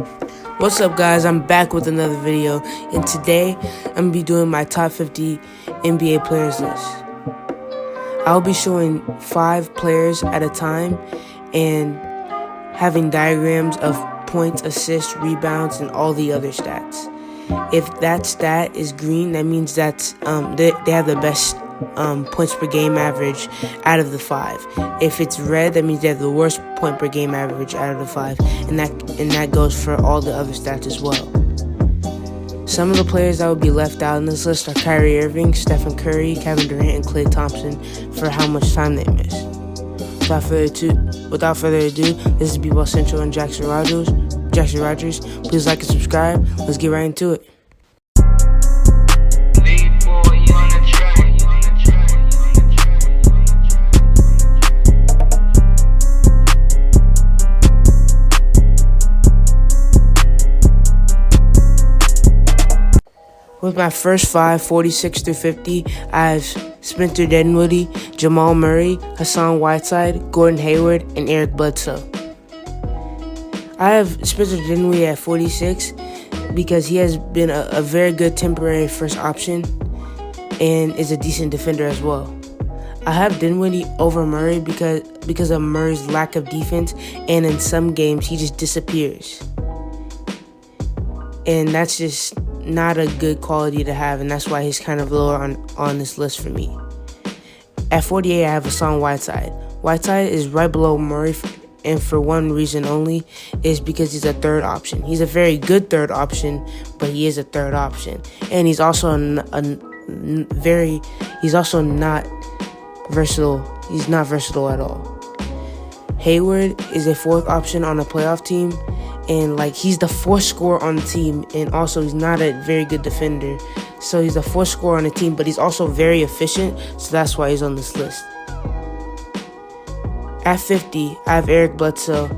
What's up, guys? I'm back with another video, and today I'm going to be doing my top 50 NBA players list. I'll be showing 5 players at a time and having diagrams of points, assists, rebounds, and all the other stats. If that stat is green, that means that's they have the best points per game average out of the 5. If it's red, that means they have the worst point per game average out of the 5, and that goes for all the other stats as well. Some of the players that would be left out in this list are Kyrie Irving, Stephen Curry, Kevin Durant, and Klay Thompson for how much time they missed. Without further ado, this is B-Ball Central and Jackson Rogers. Please like and subscribe. Let's get right into it. With my first 5, 46 through 50, I have Spencer Dinwiddie, Jamal Murray, Hassan Whiteside, Gordon Hayward, and Eric Bledsoe. I have Spencer Dinwiddie at 46 because he has been a very good temporary first option and is a decent defender as well. I have Dinwiddie over Murray because of Murray's lack of defense, and in some games he just disappears. And that's just not a good quality to have, and that's why he's kind of lower on this list for me. At 48, I have Hassan Whiteside. Whiteside is right below Murray, and for one reason only, is because he's a third option. He's a very good third option, but he is a third option, and he's also he's also not versatile. He's not versatile at all. Hayward is a fourth option on a playoff team, and he's the fourth scorer on the team, and also he's not a very good defender. So he's the fourth scorer on the team, but he's also very efficient, so that's why he's on this list. At 50, I have Eric Bledsoe.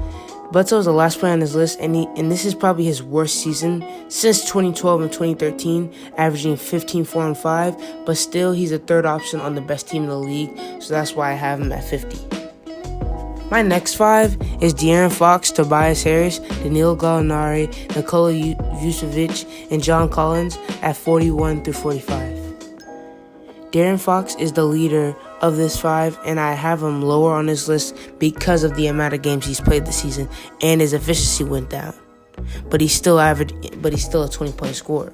Bledsoe is the last player on this list, and this is probably his worst season since 2012 and 2013, averaging 15, 4, and 5, but still he's a third option on the best team in the league, so that's why I have him at 50. My next 5 is De'Aaron Fox, Tobias Harris, Danilo Gallinari, Nikola Vucevic, and John Collins at 41 through 45. De'Aaron Fox is the leader of this 5, and I have him lower on this list because of the amount of games he's played this season, and his efficiency went down. But he's still a 20-point scorer.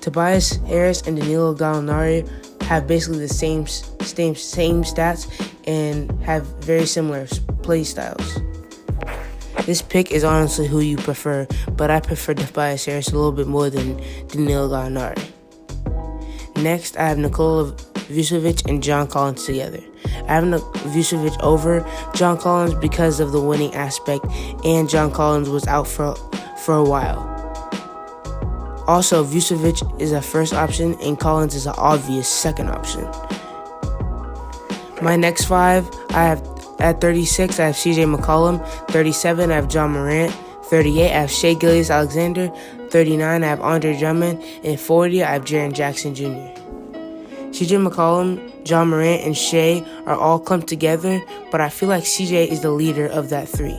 Tobias Harris and Danilo Gallinari have basically the same stats and have very similar play styles. This pick is honestly who you prefer, but I prefer Tobias Harris a little bit more than Danilo Gallinari. Next, I have Nikola Vucevic and John Collins together. I have Vucevic over John Collins because of the winning aspect, and John Collins was out for a while. Also, Vucevic is a first option, and Collins is an obvious second option. My next 5, I have at 36, I have CJ McCollum. 37, I have John Morant. 38, I have Shai Gilgeous-Alexander. 39, I have Andre Drummond. And 40, I have Jaren Jackson Jr. CJ McCollum, John Morant, and Shai are all clumped together, but I feel like CJ is the leader of that 3.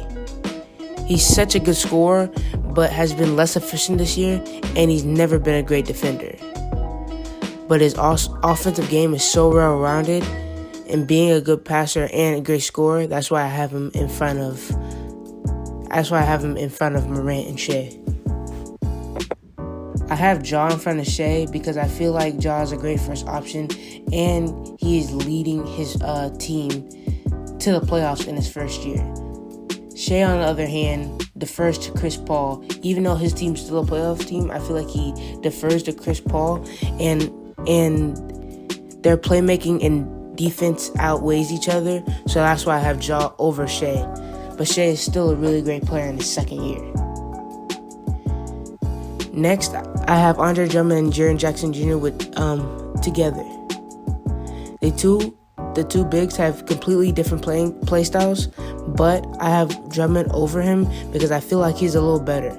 He's such a good scorer, but has been less efficient this year, and he's never been a great defender. But his offensive game is so well-rounded, and being a good passer and a great scorer, that's why I have him in front of Morant and Shai. I have Ja in front of Shai because I feel like Ja is a great first option, and he is leading his team to the playoffs in his first year. Shai, on the other hand, defers to Chris Paul. Even though his team's still a playoff team, I feel like he defers to Chris Paul, and their playmaking and defense outweighs each other, so that's why I have Ja over Shai. But Shai is still a really great player in his second year. Next, I have Andre Drummond and Jaren Jackson Jr. together. The two bigs have completely different play styles, but I have Drummond over him because I feel like he's a little better.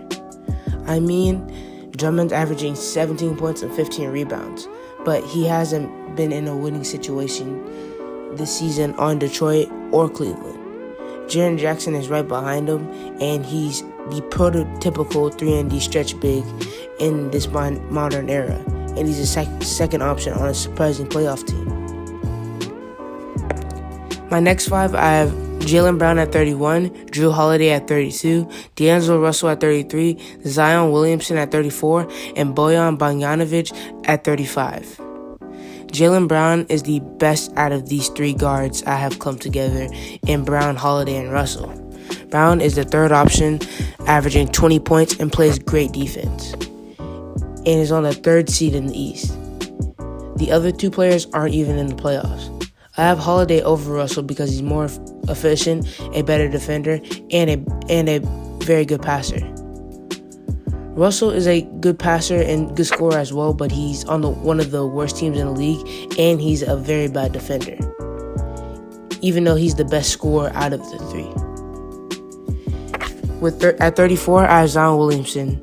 I mean, Drummond's averaging 17 points and 15 rebounds, but he hasn't been in a winning situation this season on Detroit or Cleveland. Jaren Jackson is right behind him, and he's the prototypical 3-and-D stretch big in this modern era, and he's a second option on a surprising playoff team. My next 5, I have Jaylen Brown at 31, Jrue Holiday at 32, D'Angelo Russell at 33, Zion Williamson at 34, and Bojan Bogdanovic at 35. Jaylen Brown is the best out of these 3 guards I have clumped together in Brown, Holiday, and Russell. Brown is the third option, averaging 20 points and plays great defense, and is on the 3rd seed in the East. The other 2 players aren't even in the playoffs. I have Holiday over Russell because he's more efficient, a better defender, and a very good passer. Russell is a good passer and good scorer as well, but he's on one of the worst teams in the league, and he's a very bad defender, even though he's the best scorer out of the 3. At 34, I have Zion Williamson.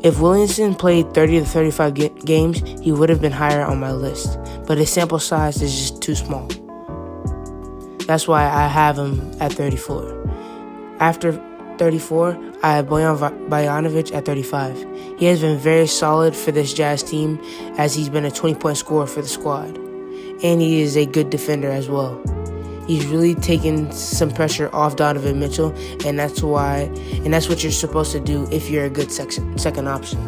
If Williamson played 30 to 35 games, he would have been higher on my list, but his sample size is just too small. That's why I have him at 34. After 34, I have Bojan Bogdanovic at 35. He has been very solid for this Jazz team, as he's been a 20-point scorer for the squad, and he is a good defender as well. He's really taken some pressure off Donovan Mitchell, and that's what you're supposed to do if you're a good second option.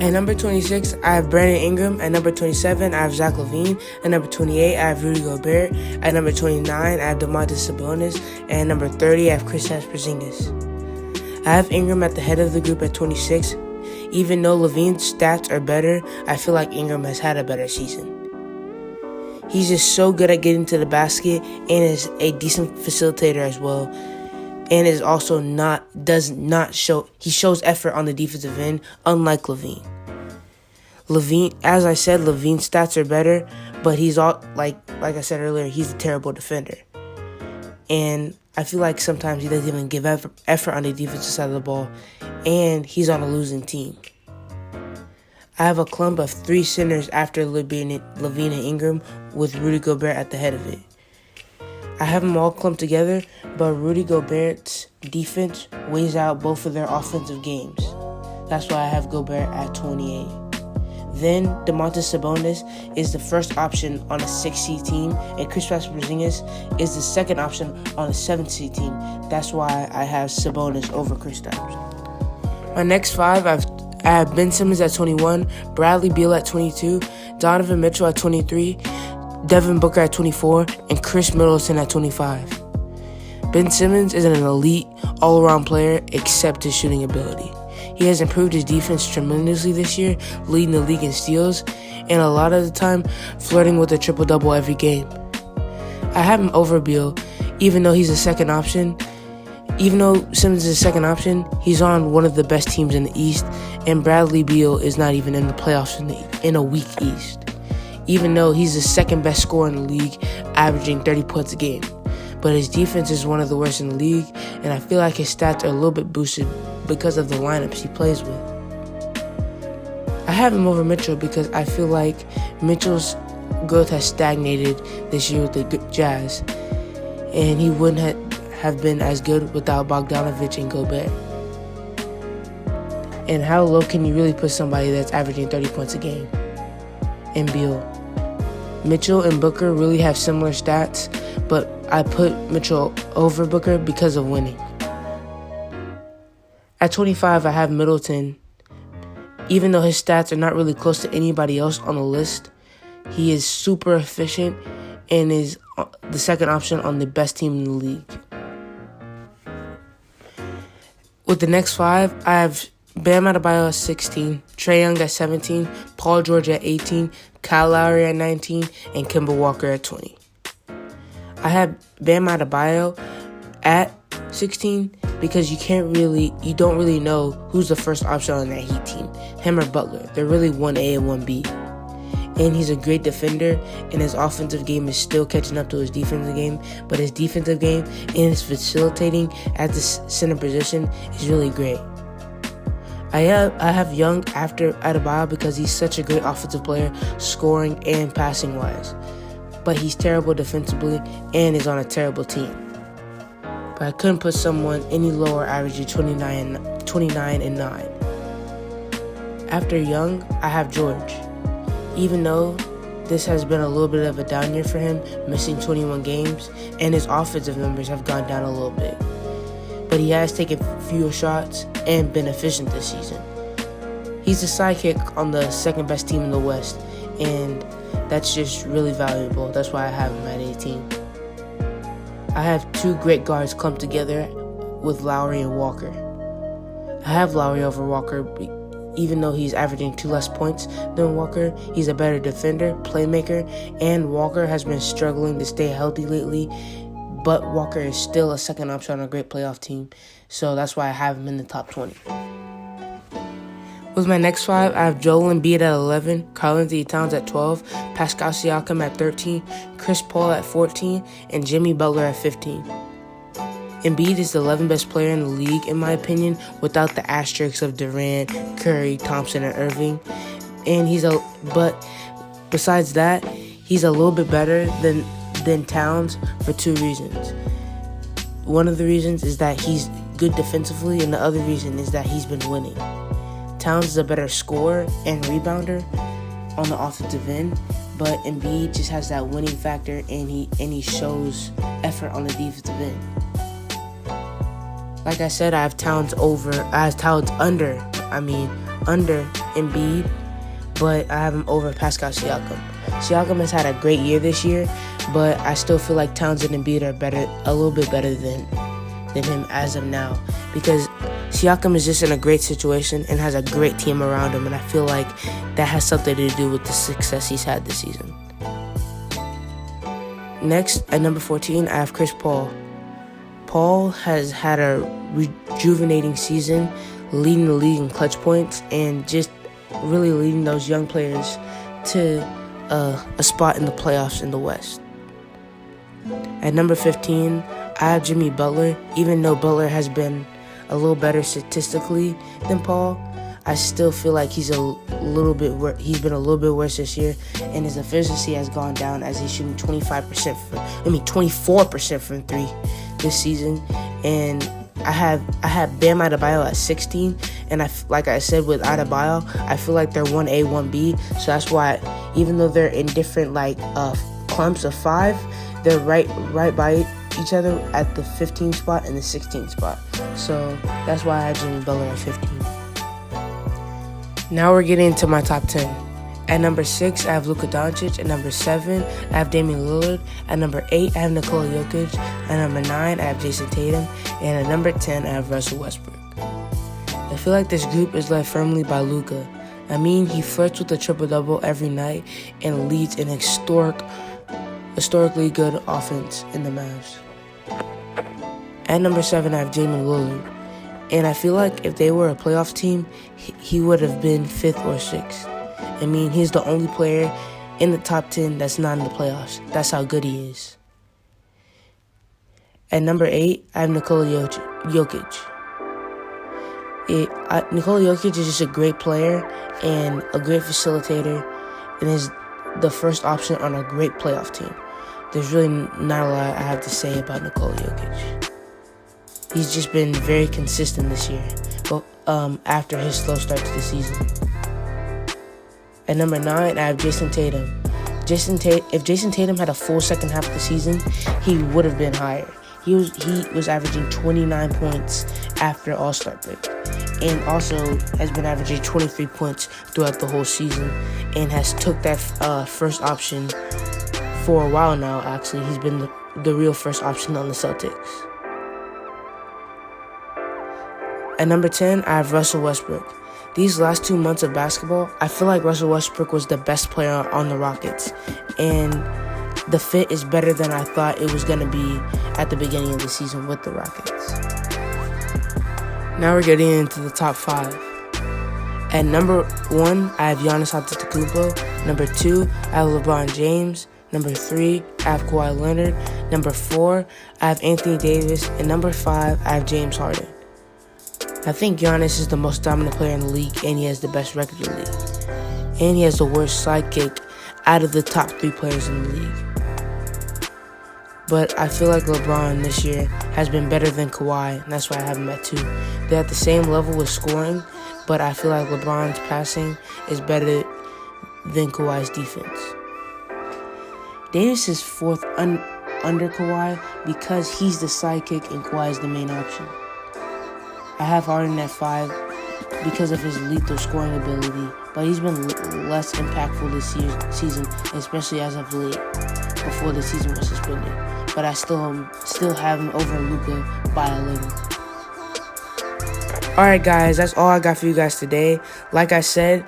At number 26, I have Brandon Ingram. At number 27, I have Zach LaVine. At number 28, I have Rudy Gobert. At number 29, I have Domantas Sabonis. And at number 30, I have Kristaps Porzingis. I have Ingram at the head of the group at 26. Even though LaVine's stats are better, I feel like Ingram has had a better season. He's just so good at getting to the basket and is a decent facilitator as well. And is also he shows effort on the defensive end, unlike LaVine. As I said, LaVine's stats are better, but he's all like I said earlier, he's a terrible defender. And I feel like sometimes he doesn't even give effort on the defensive side of the ball, and he's on a losing team. I have a clump of 3 centers after LaVine and Ingram, with Rudy Gobert at the head of it. I have them all clumped together, but Rudy Gobert's defense weighs out both of their offensive games. That's why I have Gobert at 28. Then Domantas Sabonis is the first option on a 6-seed team, and Kristaps Porzingis is the second option on a 7-seed team. That's why I have Sabonis over Kristaps. My next 5, I have Ben Simmons at 21, Bradley Beal at 22, Donovan Mitchell at 23, Devin Booker at 24, and Chris Middleton at 25. Ben Simmons is an elite all-around player except his shooting ability. He has improved his defense tremendously this year, leading the league in steals, and a lot of the time flirting with a triple-double every game. I have him over Beal, even though he's a second option. Even though Simmons is a second option, he's on one of the best teams in the East, and Bradley Beal is not even in the playoffs in a weak East, even though he's the second best scorer in the league, averaging 30 points a game. But his defense is one of the worst in the league, and I feel like his stats are a little bit boosted because of the lineups he plays with. I have him over Mitchell because I feel like Mitchell's growth has stagnated this year with the Jazz, and he wouldn't have been as good without Bogdanovic and Gobert. And how low can you really put somebody that's averaging 30 points a game? And Beal. Mitchell and Booker really have similar stats, but I put Mitchell over Booker because of winning. At 25, I have Middleton. Even though his stats are not really close to anybody else on the list, he is super efficient and is the second option on the best team in the league. With the next 5, I have Bam Adebayo at 16, Trae Young at 17, Paul George at 18, Kyle Lowry at 19, and Kemba Walker at 20. I have Bam Adebayo at 16 because you don't really know who's the first option on that Heat team, him or Butler. They're really 1A and 1B. And he's a great defender, and his offensive game is still catching up to his defensive game, but his defensive game and his facilitating at the center position is really great. I have Young after Adebayo because he's such a great offensive player, scoring and passing-wise. but he's terrible defensively and is on a terrible team. But I couldn't put someone any lower, averaging 29 and 9. After Young, I have George. Even though this has been a little bit of a down year for him, missing 21 games, and his offensive numbers have gone down a little bit. But he has taken fewer shots and been efficient this season. He's the sidekick on the second best team in the West, and that's just really valuable. That's why I have him at 18. I have two great guards clumped together with Lowry and Walker. I have Lowry over Walker, even though he's averaging 2 less points than Walker. He's a better defender, playmaker, and Walker has been struggling to stay healthy lately, but Walker is still a second option on a great playoff team, so that's why I have him in the top 20. With my next 5, I have Joel Embiid at 11, Karl-Anthony Towns at 12, Pascal Siakam at 13, Chris Paul at 14, and Jimmy Butler at 15. Embiid is the 11th best player in the league, in my opinion, without the asterisks of Durant, Curry, Thompson, and Irving. But besides that, he's a little bit better than Towns for 2 reasons. One of the reasons is that he's good defensively, and the other reason is that he's been winning. Towns is a better scorer and rebounder on the offensive end, but Embiid just has that winning factor, and he shows effort on the defensive end. Like I said, I have Towns under Embiid, but I have him over Pascal Siakam. Siakam has had a great year this year, but I still feel like Towns and Embiid are a little bit better than him as of now, because Siakam is just in a great situation and has a great team around him, and I feel like that has something to do with the success he's had this season. Next, at number 14, I have Chris Paul. Paul has had a rejuvenating season, leading the league in clutch points and just really leading those young players to a spot in the playoffs in the West. At number 15, I have Jimmy Butler. Even though Butler has been a little better statistically than Paul, I still feel like he's been a little bit worse this year, and his efficiency has gone down as he's shooting 24% from 3 this season. And I have Bam Adebayo at 16, and like I said with Adebayo, I feel like they're 1A, 1B, so that's why even though they're in different clumps of 5, they're right by each other at the 15 spot and the 16 spot. So that's why I have Jimmy Butler at 15. Now we're getting into my top 10. At number 6, I have Luka Doncic. At number 7, I have Damian Lillard. At number 8, I have Nikola Jokic. At number 9, I have Jason Tatum. And at number 10, I have Russell Westbrook. I feel like this group is led firmly by Luka. I mean, he flirts with a triple-double every night and leads an historically good offense in the Mavs. At number 7, I have Damian Lillard. And I feel like if they were a playoff team, he would have been 5th or 6th. I mean, he's the only player in the top 10 that's not in the playoffs. That's how good he is. At number 8, I have Nikola Jokic. Nikola Jokic is just a great player and a great facilitator, and is the first option on a great playoff team. There's really not a lot I have to say about Nikola Jokic. He's just been very consistent this year, but after his slow start to the season. At number 9, I have Jason Tatum. If Jason Tatum had a full second half of the season, he would have been higher. He was averaging 29 points after All-Star break, and also has been averaging 23 points throughout the whole season, and has took that first option for a while now. Actually, he's been the real first option on the Celtics. At number 10, I have Russell Westbrook. These last 2 months of basketball, I feel like Russell Westbrook was the best player on the Rockets, and the fit is better than I thought it was going to be at the beginning of the season with the Rockets. Now we're getting into the top 5. At number 1, I have Giannis Antetokounmpo. Number 2, I have LeBron James. Number 3, I have Kawhi Leonard. Number 4, I have Anthony Davis. And number 5, I have James Harden. I think Giannis is the most dominant player in the league, and he has the best record in the league. And he has the worst sidekick out of the top 3 players in the league. But I feel like LeBron this year has been better than Kawhi, and that's why I have him at 2. They're at the same level with scoring, but I feel like LeBron's passing is better than Kawhi's defense. Davis is 4th under Kawhi because he's the sidekick and Kawhi is the main option. I have Harden at 5 because of his lethal scoring ability, but he's been less impactful this season, especially as of late, before the season was suspended. But I still have him over Luka by 11. Alright guys, that's all I got for you guys today. Like I said,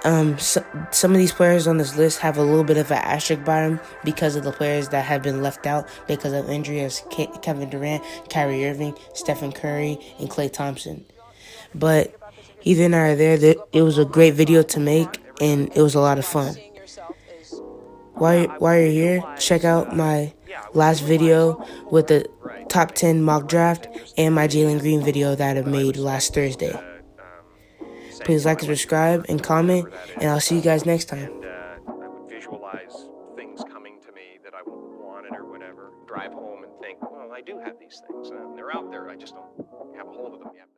some of these players on this list have a little bit of an asterisk by them because of the players that have been left out because of injury, as Kevin Durant, Kyrie Irving, Stephen Curry, and Klay Thompson. But either or there, it was a great video to make, and it was a lot of fun. While you're here, check out my last video with the top 10 mock draft and my Jalen Green video that I made last Thursday. Please like and subscribe and comment, and I'll see you guys next time. I would visualize things coming to me that I wanted or whatever. Drive home and think, well, I do have these things. They're out there. I just don't have a hold of them yet.